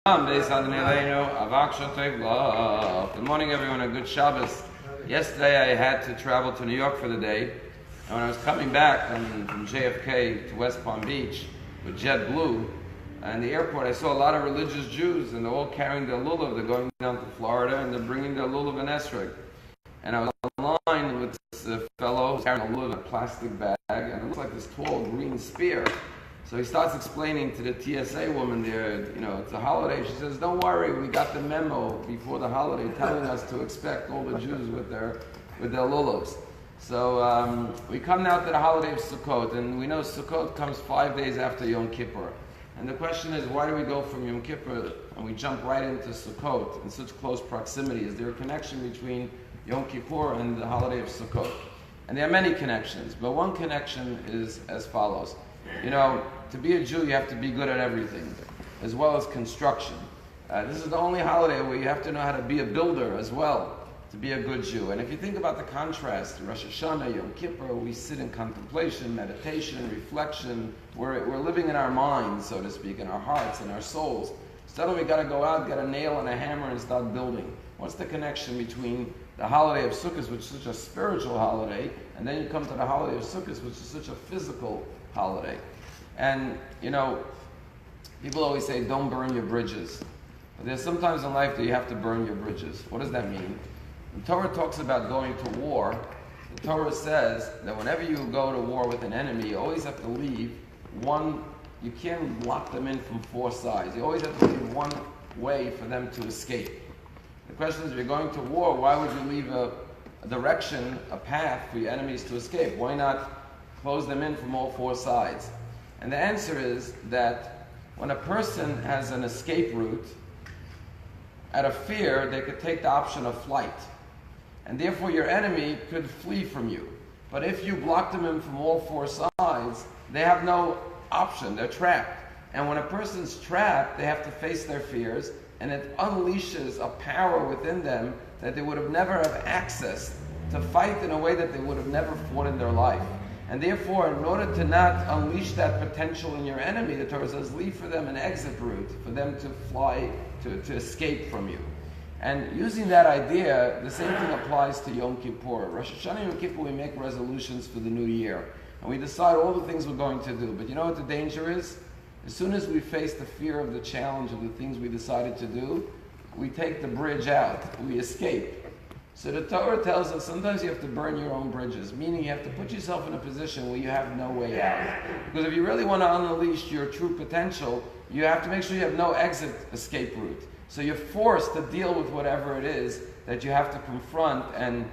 Good morning, everyone. A good Shabbos. Yesterday, I had to travel to New York for the day, and when I was coming back from JFK to West Palm Beach with JetBlue, and the airport, I saw a lot of religious Jews, and they're all carrying their lulav. They're going down to Florida, and they're bringing their lulav and esrog. And I was online with this fellow who's carrying a lulav in a plastic bag, and it looks like this tall green spear. So he starts explaining to the TSA woman there, it's a holiday. She says, don't worry, we got the memo before the holiday telling us to expect all the Jews with their lulavs. So we come now to the holiday of Sukkot, and we know Sukkot comes 5 days after Yom Kippur. And the question is, why do we go from Yom Kippur and we jump right into Sukkot in such close proximity? Is there a connection between Yom Kippur and the holiday of Sukkot? And there are many connections, but one connection is as follows. To be a Jew, you have to be good at everything, as well as construction. This is the only holiday where you have to know how to be a builder as well, to be a good Jew. And if you think about the contrast, Rosh Hashanah, Yom Kippur, we sit in contemplation, meditation, reflection. We're living in our minds, so to speak, in our hearts, in our souls. Suddenly we got to go out, get a nail and a hammer, and start building. What's the connection between the holiday of Sukkot, which is such a spiritual holiday, and then you come to the holiday of Sukkot, which is such a physical holiday? And, people always say, don't burn your bridges. But there's sometimes in life that you have to burn your bridges. What does that mean? When Torah talks about going to war, the Torah says that whenever you go to war with an enemy, you always have to leave one, you can't lock them in from four sides. You always have to leave one way for them to escape. The question is, if you're going to war, why would you leave a direction, a path for your enemies to escape? Why not close them in from all four sides? And the answer is that when a person has an escape route, out of fear, they could take the option of flight. And therefore your enemy could flee from you. But if you block them in from all four sides, they have no option. They're trapped. And when a person's trapped, they have to face their fears, and it unleashes a power within them that they would have never have access to fight in a way that they would have never fought in their life. And therefore, in order to not unleash that potential in your enemy, the Torah says, leave for them an exit route, for them to fly, to escape from you. And using that idea, the same thing applies to Yom Kippur. Rosh Hashanah Yom Kippur, we make resolutions for the new year. And we decide all the things we're going to do. But you know what the danger is? As soon as we face the fear of the challenge of the things we decided to do, we take the bridge out. We escape. So the Torah tells us sometimes you have to burn your own bridges, meaning you have to put yourself in a position where you have no way out. Because if you really want to unleash your true potential, you have to make sure you have no exit escape route. So you're forced to deal with whatever it is that you have to confront and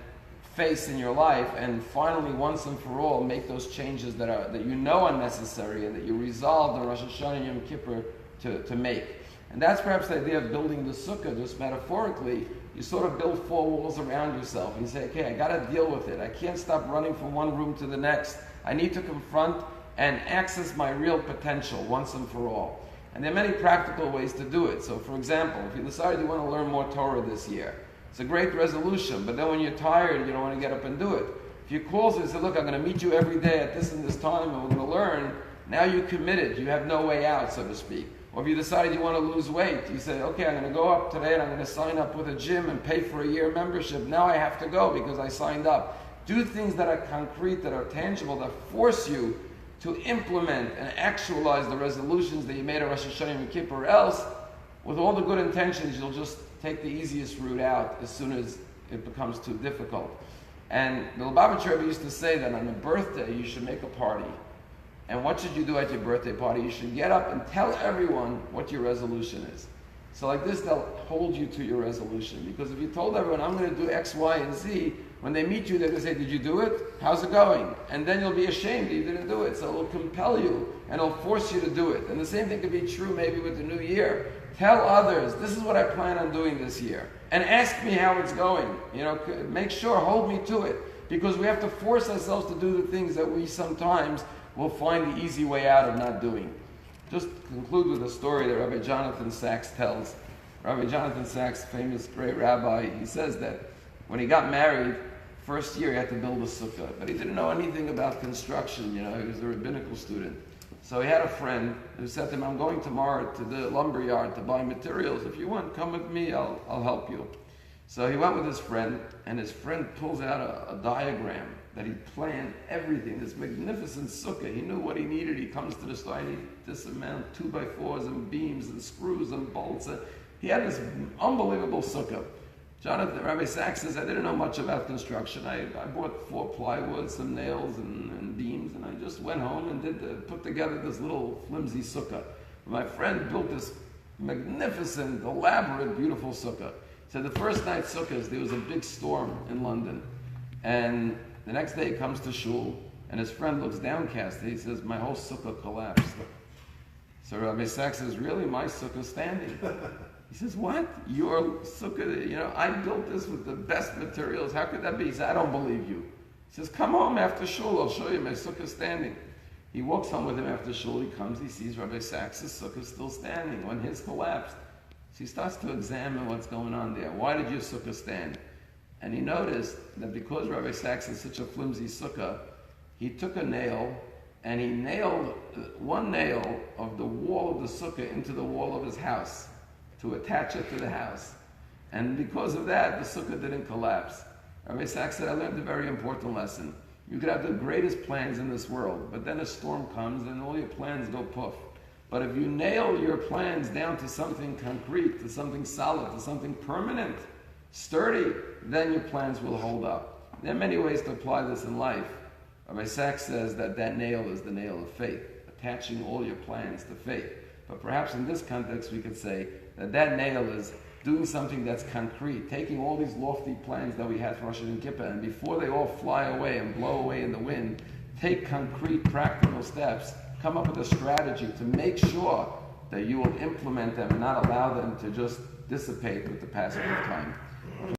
face in your life, and finally, once and for all, make those changes that you know are necessary and that you resolve the Rosh Hashanah and Yom Kippur to make. And that's perhaps the idea of building the sukkah, just metaphorically. You sort of build four walls around yourself and you say, okay, I got to deal with it. I can't stop running from one room to the next. I need to confront and access my real potential once and for all. And there are many practical ways to do it. So for example, if you decide you want to learn more Torah this year, it's a great resolution, but then when you're tired, you don't want to get up and do it. If you call and say, look, I'm going to meet you every day at this and this time and we're going to learn, now you're committed. You have no way out, so to speak. Or if you decided you want to lose weight, you say, okay, I'm going to go up today and I'm going to sign up with a gym and pay for a year membership. Now I have to go because I signed up. Do things that are concrete, that are tangible, that force you to implement and actualize the resolutions that you made at Rosh Hashanah and Yom Kippur. Or else, with all the good intentions, you'll just take the easiest route out as soon as it becomes too difficult. And the Lubavitcher Rebbe used to say that on a birthday, you should make a party. And what should you do at your birthday party? You should get up and tell everyone what your resolution is. So like this, they'll hold you to your resolution. Because if you told everyone, I'm going to do X, Y, and Z, when they meet you, they're going to say, did you do it? How's it going? And then you'll be ashamed that you didn't do it. So it'll compel you and it'll force you to do it. And the same thing could be true maybe with the new year. Tell others, this is what I plan on doing this year. And ask me how it's going. Make sure, hold me to it. Because we have to force ourselves to do the things that we sometimes will find the easy way out of not doing. Just conclude with a story that Rabbi Jonathan Sachs tells. Rabbi Jonathan Sachs, famous great rabbi, he says that when he got married, first year he had to build a sukkah, but he didn't know anything about construction. He was a rabbinical student. So he had a friend who said to him, I'm going tomorrow to the lumber yard to buy materials. If you want, come with me, I'll help you. So he went with his friend, and his friend pulls out a diagram that he planned everything, this magnificent sukkah. He knew what he needed. He comes to the store, I need this amount, 2x4s and beams and screws and bolts. He had this unbelievable sukkah. Jonathan, Rabbi Sachs says, I didn't know much about construction. I bought 4 plywood, some nails and beams, and I just went home and put together this little flimsy sukkah. My friend built this magnificent, elaborate, beautiful sukkah. So the first night sukkahs, there was a big storm in London. And the next day he comes to shul, and his friend looks downcast. He says, my whole sukkah collapsed. So Rabbi Sachs says, really, my sukkah's standing. He says, what? Your sukkah, I built this with the best materials. How could that be? He said, I don't believe you. He says, come home after shul. I'll show you my sukkah standing. He walks home with him after shul. He comes, he sees Rabbi Sachs' sukkah still standing when his collapsed. So he starts to examine what's going on there. Why did your sukkah stand? And he noticed that because Rabbi Sachs is such a flimsy sukkah, he took a nail and he nailed one nail of the wall of the sukkah into the wall of his house to attach it to the house. And because of that, the sukkah didn't collapse. Rabbi Sachs said, I learned a very important lesson. You could have the greatest plans in this world, but then a storm comes and all your plans go poof. But if you nail your plans down to something concrete, to something solid, to something permanent, sturdy, then your plans will hold up. There are many ways to apply this in life. Rabbi Sachs says that nail is the nail of faith, attaching all your plans to faith. But perhaps in this context we could say that nail is doing something that's concrete, taking all these lofty plans that we had for Rosh Yom Kippur, and before they all fly away and blow away in the wind, take concrete, practical steps, come up with a strategy to make sure that you will implement them and not allow them to just dissipate with the passage of time.